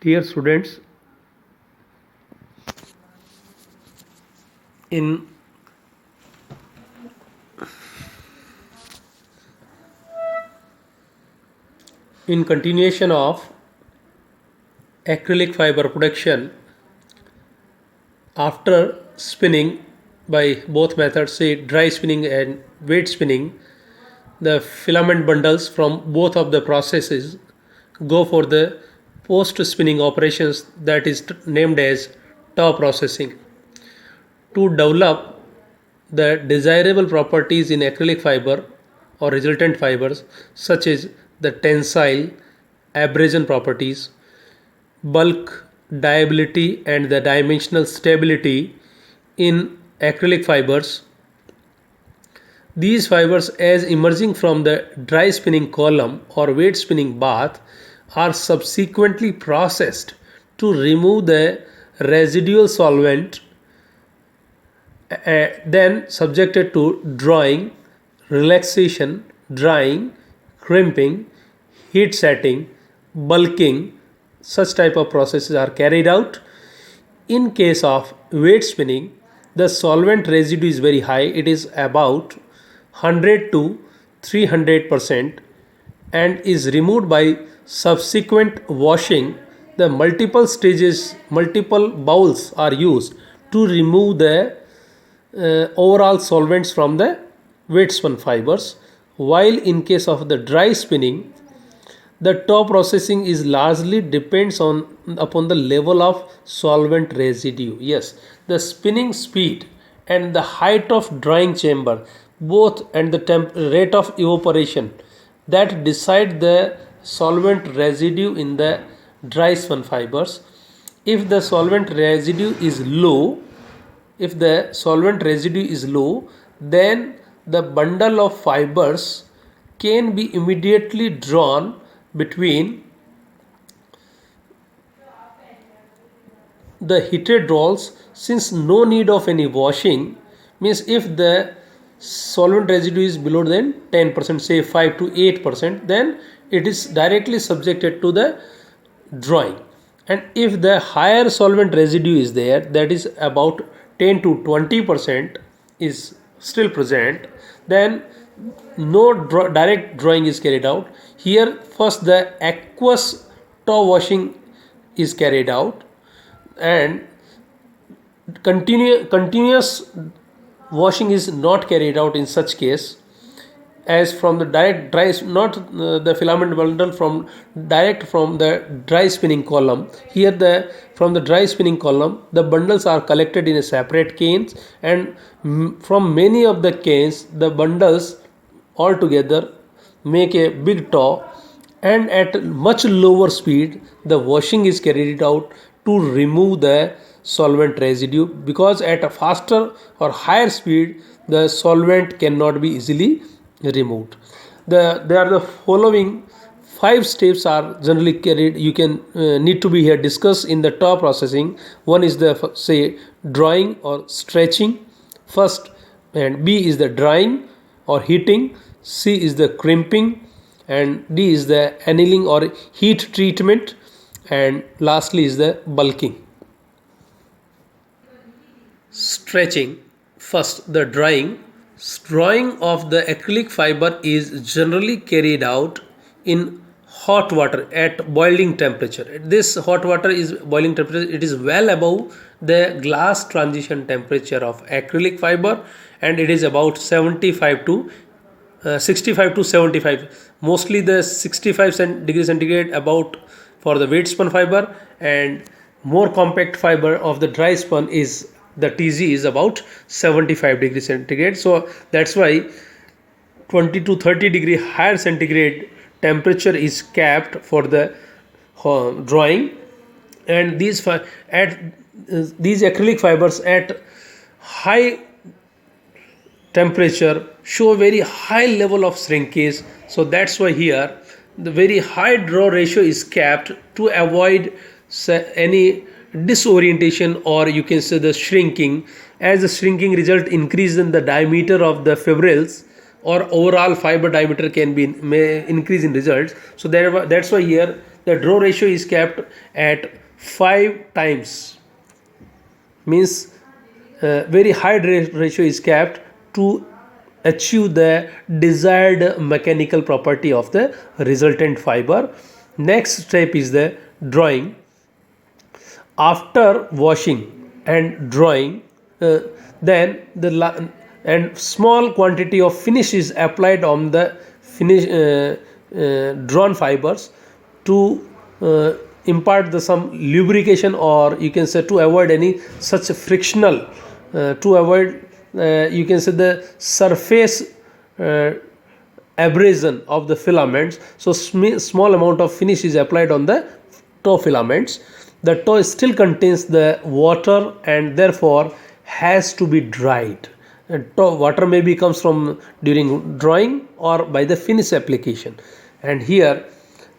Dear students, in continuation of acrylic fiber production, after spinning by both methods, say dry spinning and wet spinning, the filament bundles from both of the processes go for the post spinning operations, that is named as top processing. To develop the desirable properties in acrylic fiber or resultant fibers, such as the tensile, abrasion properties, bulk, dyeability, and the dimensional stability in acrylic fibers. These fibers, as emerging from the dry spinning column or wet spinning bath, are subsequently processed to remove the residual solvent, then subjected to drawing, relaxation, drying, crimping, heat setting, bulking. Such type of processes are carried out. In case of wet spinning, the solvent residue is very high. It is about 100 to 300% and is removed by subsequent washing. The multiple bowls are used to remove the overall solvents from the wet spun fibers, while in case of the dry spinning, the top processing is largely depends on upon the level of solvent residue. Yes, the spinning speed and the height of drying chamber, both, and the rate of evaporation, that decide the solvent residue in the dry spun fibers. If the solvent residue is low, then the bundle of fibers can be immediately drawn between the heated rolls, since no need of any washing. Means if the solvent residue is below than 10%, say 5 to 8%, then it is directly subjected to the drawing. And if the higher solvent residue is there, that is about 10 to 20% is still present, then no direct drawing is carried out. Here first the aqueous top washing is carried out, and continuous washing is not carried out in such case, as from the direct dry, not the filament bundle from direct from the dry spinning column. Here the from the dry spinning column, the bundles are collected in a separate canes, and from many of the canes the bundles all together make a big top, and at much lower speed the washing is carried out to remove the solvent residue, because at a faster or higher speed the solvent cannot be easily removed. There are the following 5 steps are generally carried, you can need to be here discussed in the top processing. One is the say drawing or stretching first, and B is the drying or heating, C is the crimping, and D is the annealing or heat treatment, and lastly is the bulking. Stretching. First, the drying. Drying of the acrylic fiber is generally carried out in hot water at boiling temperature. This hot water is boiling temperature, it is well above the glass transition temperature of acrylic fiber, and it is about 65 to 65 to 75, mostly the 65 degree centigrade about for the wet spun fiber, and more compact fiber of the dry spun is the TG is about 75 degree centigrade. So that's why 20 to 30 degree higher centigrade temperature is capped for the drawing, and these acrylic fibers at high temperature show very high level of shrinkage. So that's why here the very high draw ratio is capped to avoid any disorientation, or you can say the shrinking. As the shrinking result increase in the diameter of the fibrils, or overall fiber diameter may increase in results. So that's why here the draw ratio is kept at 5 times, means very high ratio is kept to achieve the desired mechanical property of the resultant fiber. Next step is the drawing. After washing and drying, then and small quantity of finish is applied on the drawn fibers to impart the some lubrication, or you can say to avoid any such frictional, to avoid you can say the surface abrasion of the filaments. So small amount of finish is applied on the toe filaments. The toe still contains the water and therefore has to be dried. Water maybe comes from during drying or by the finish application, and here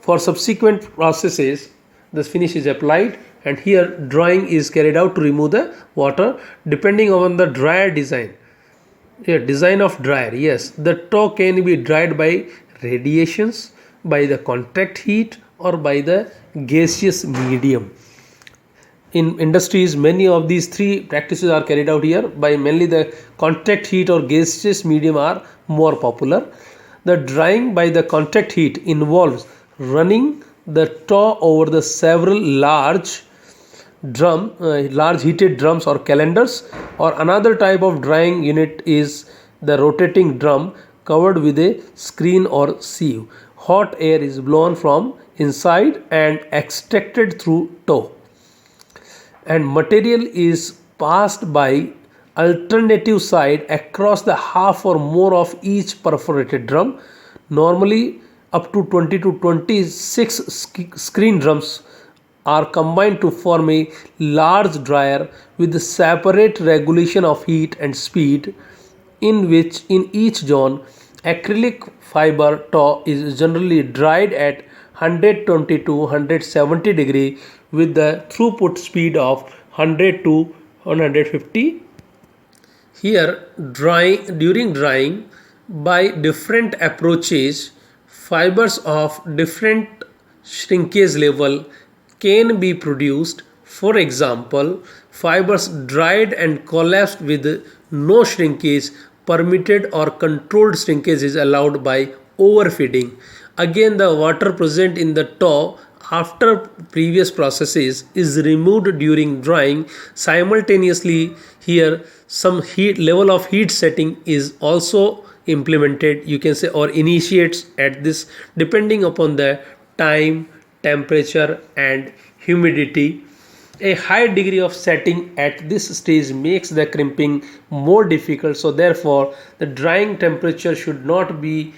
for subsequent processes the finish is applied, and here drying is carried out to remove the water depending on the dryer design. Here design of dryer, yes, the toe can be dried by radiations, by the contact heat, or by the gaseous medium. In industries, many of these three practices are carried out here. By mainly the contact heat or gaseous medium are more popular. The drying by the contact heat involves running the toe over the several large heated drums or calendars, or another type of drying unit is the rotating drum covered with a screen or sieve. Hot air is blown from inside and extracted through toe, and material is passed by alternative side across the half or more of each perforated drum. Normally up to 20 to 26 screen drums are combined to form a large dryer with separate regulation of heat and speed, in which in each zone acrylic fiber toe is generally dried at 120 to 170 degree with the throughput speed of 100 to 150. Here during drying by different approaches, fibers of different shrinkage level can be produced. For example, fibers dried and collapsed with no shrinkage permitted, or controlled shrinkage is allowed by overfeeding. Again, the water present in the toe after previous processes is removed during drying. Simultaneously, here some heat level of heat setting is also implemented, you can say, or initiates at this, depending upon the time, temperature and humidity. A high degree of setting at this stage makes the crimping more difficult, so therefore the drying temperature should not be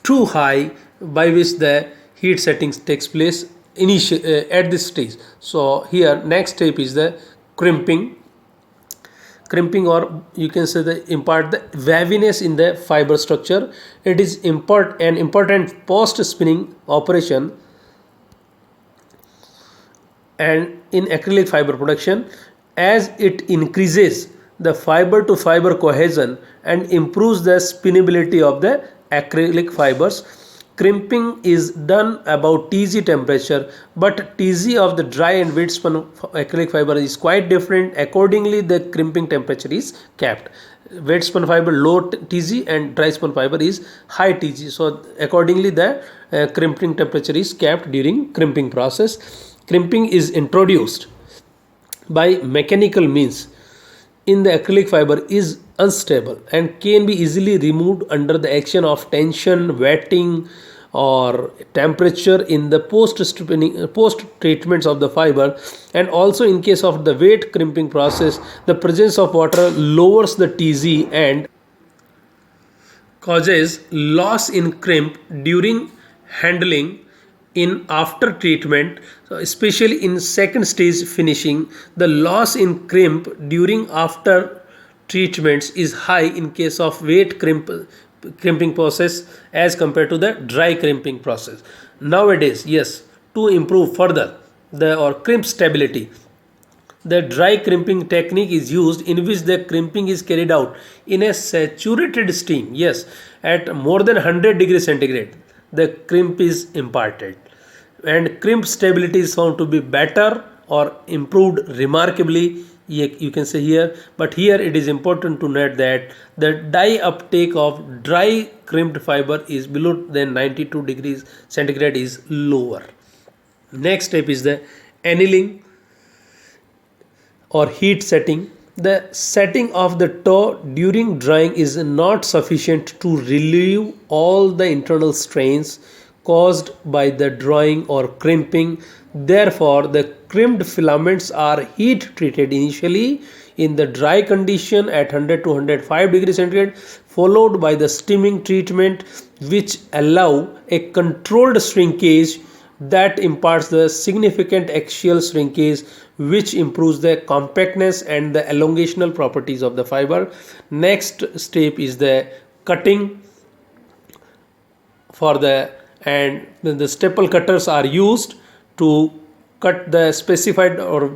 too high, by which the heat settings takes place at this stage. So here next step is the crimping, or you can say the impart the waviness in the fiber structure. It is an important post spinning operation and in acrylic fiber production, as it increases the fiber to fiber cohesion and improves the spinability of the acrylic fibers. Crimping is done about TG temperature, but TG of the dry and wet spun acrylic fiber is quite different. Accordingly, the crimping temperature is kept. Wet spun fiber low TG and dry spun fiber is high TG. So accordingly, the crimping temperature is kept during crimping process. Crimping is introduced by mechanical means in the acrylic fiber is unstable and can be easily removed under the action of tension, wetting or temperature in the post treatments of the fiber. And also in case of the wet crimping process, the presence of water lowers the TG and causes loss in crimp during handling. In after treatment, so especially in second stage finishing, the loss in crimp during after treatments is high in case of wet crimping process as compared to the dry crimping process. Nowadays, yes, to improve further the crimp stability, the dry crimping technique is used, in which the crimping is carried out in a saturated steam, yes, at more than 100 degrees centigrade. The crimp is imparted, and crimp stability is found to be better or improved remarkably, you can say here. But here it is important to note that the dye uptake of dry crimped fiber is below than 92 degrees centigrade is lower. Next step is the annealing or heat setting. The setting of the tow during drying is not sufficient to relieve all the internal strains caused by the drying or crimping. Therefore, the crimped filaments are heat treated initially in the dry condition at 100 to 105 degrees centigrade, followed by the steaming treatment, which allow a controlled shrinkage that imparts the significant axial shrinkage, which improves the compactness and the elongational properties of the fiber. Next step is the cutting for the, and the staple cutters are used to cut the specified or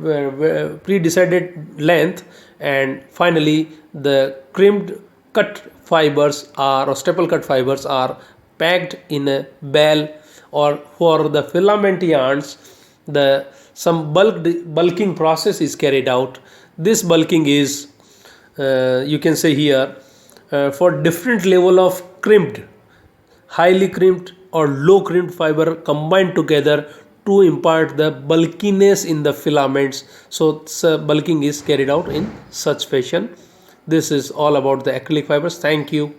pre-decided length, and finally the crimped cut fibers are, or staple cut fibers are packed in a bale. Or for the filament yarns, the some bulking process is carried out. This bulking is you can say here for different level of crimped, highly crimped or low crimped fiber combined together to impart the bulkiness in the filaments. So bulking is carried out in such fashion. This is all about the acrylic fibers. Thank you.